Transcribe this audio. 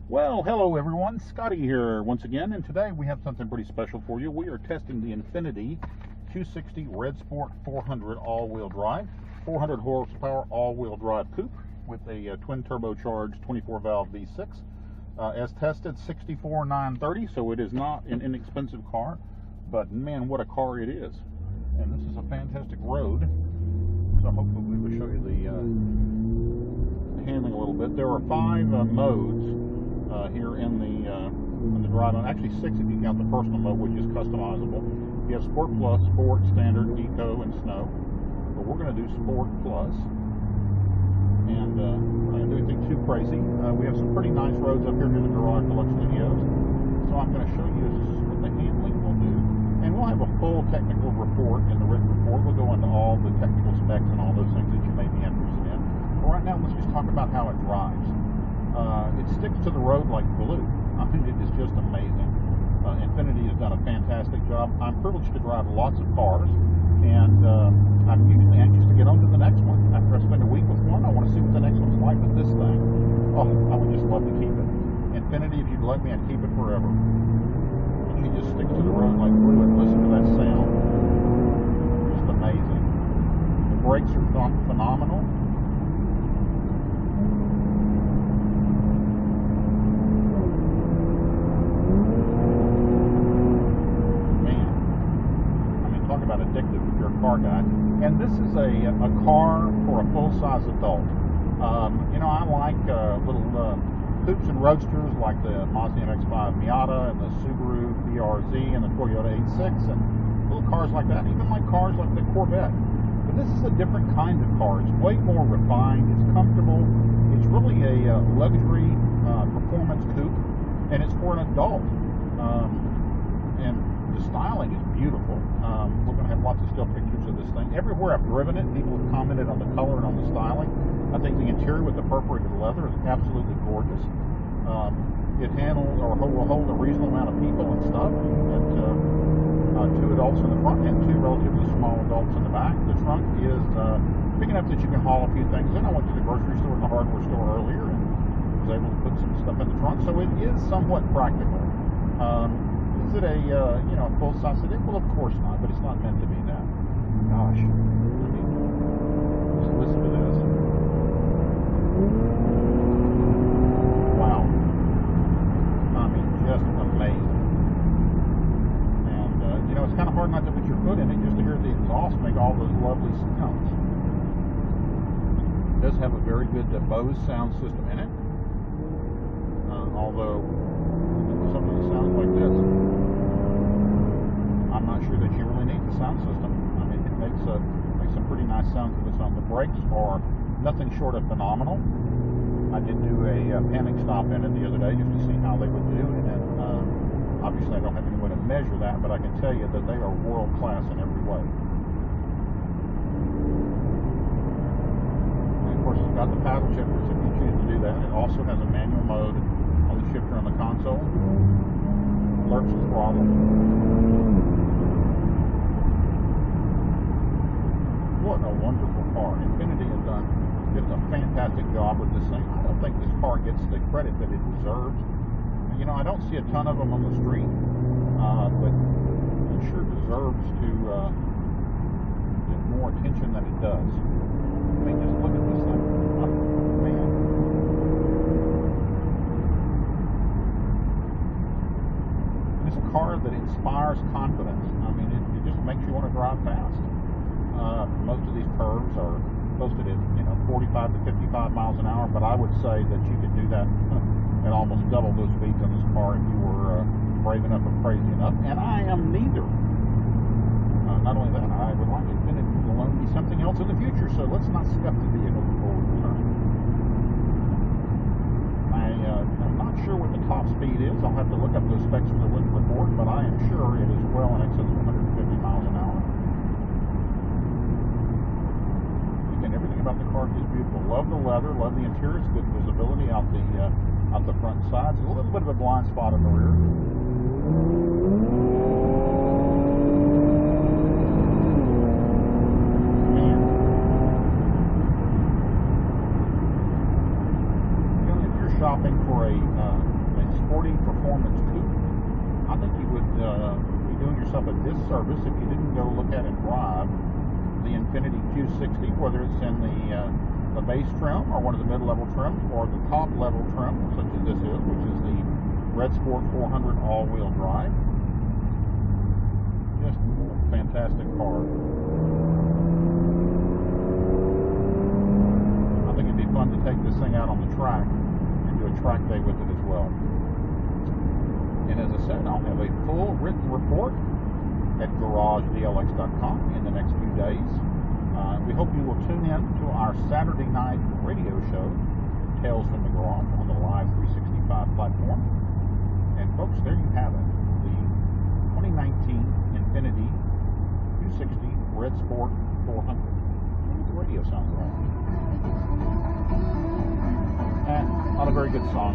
Well, hello everyone, Scotty here once again, and today we have something pretty special for you. We are testing the Infiniti Q60 Red Sport 400 all-wheel drive, 400 horsepower all-wheel drive coupe with a twin turbocharged 24-valve V6. As tested, 64,930, so it is not an inexpensive car, but man, what a car it is. And this is a fantastic road, so hopefully we will show you the handling a little bit. There are 5 modes here in the drive. Actually 6 if you count the personal mode, which is customizable. You have Sport Plus, Sport, Standard, Eco, and Snow. But we're going to do Sport Plus, and we're not going to do anything too crazy. We have some pretty nice roads up here near the Garage Deluxe Studios, so I'm going to show you what the handling will do, and we'll have a full technical report in the written report. We'll go into all the technical specs and all those things that you may be interested in. But right now, let's just talk about how it drives. It sticks to the road like glue. I mean, it is just amazing. Infiniti has done a fantastic job. I'm privileged to drive lots of cars, and I'm usually anxious to get on to the next one. After I spend a week with one, I want to see what the next one's like. But this thing, oh, I would just love to keep it. Infiniti, if you'd let me, I'd keep it forever. And she just sticks to the road like glue, and listen to that sound. Just amazing. The brakes are phenomenal. Addictive if you're a car guy. And this is a car for a full-size adult. You know, I like little coupes and roadsters like the Mazda MX-5 Miata and the Subaru BRZ and the Toyota 86 and little cars like that, even like cars like the Corvette. But this is a different kind of car. It's way more refined, it's comfortable, it's really a luxury performance coupe, and it's for an adult. And the styling is beautiful. We're going to have lots of still pictures of this thing. Everywhere I've driven it, people have commented on the color and on the styling. I think the interior with the perforated leather is absolutely gorgeous. It handles or will hold a reasonable amount of people and stuff. And 2 adults in the front and 2 relatively small adults in the back. The trunk is big enough that you can haul a few things in. I went to the grocery store and the hardware store earlier and was able to put some stuff in the trunk, so it is somewhat practical. Is it a full-size sedan? Well, of course not, but it's not meant to be that. Gosh, I mean, just listen to this. Wow. I mean, just amazing. And, you know, it's kind of hard not to put your foot in it just to hear the exhaust make all those lovely sounds. It does have a very good Bose sound system in it. Although, something that sounds like this, I'm not sure that you really need the sound system. I mean, it makes some pretty nice sounds of its own. The brakes are nothing short of phenomenal. I did do a panic stop in it the other day just to see how they would do, and obviously I don't have any way to measure that, but I can tell you that they are world class in every way. And of course, it's got the paddle shifters if you choose to do that. It also has a manual mode on the shifter on the console. Alerts the throttle. What a wonderful car. Infiniti has done just a fantastic job with this thing. I don't think this car gets the credit that it deserves. You know, I don't see a ton of them on the street, but it sure deserves to get more attention than it does. I mean, just look at this thing. Oh, man. It's a car that inspires confidence. I mean, it just makes you want to drive fast. Most of these curves are posted at 45 to 55 miles an hour, but I would say that you could do that at almost double those speeds on this car if you were brave enough or crazy enough. And I am neither. Not only that, I would like Infiniti to loan me something else in the future, so let's not scuff the vehicle before we return. I'm not sure what the top speed is. I'll have to look up those specs from the written report, but I am sure it is well in excess of 150 miles an hour. Again, everything about the car is beautiful. Love the leather, love the interior. It's good visibility out the front and sides. A little bit of a blind spot in the rear. Man. You know, if you're shopping for a sporty performance coupe. I think you would be doing yourself a disservice if you didn't go look at and drive the Infiniti Q60, whether it's in the base trim or one of the mid-level trims, or the top-level trim, such as this is, which is the Red Sport 400 all-wheel drive. Just a fantastic car. I think it'd be fun to take this thing out on the track and do a track day with it as well. And as I said, I'll have a full written report at garageDLX.com in the next few days. We hope you will tune in to our Saturday night radio show, Tales from the Garage, on the Live 365 platform. And folks, there you have it. The 2019 Infiniti Q60 Red Sport 400. The radio sounds right. Not a very good song.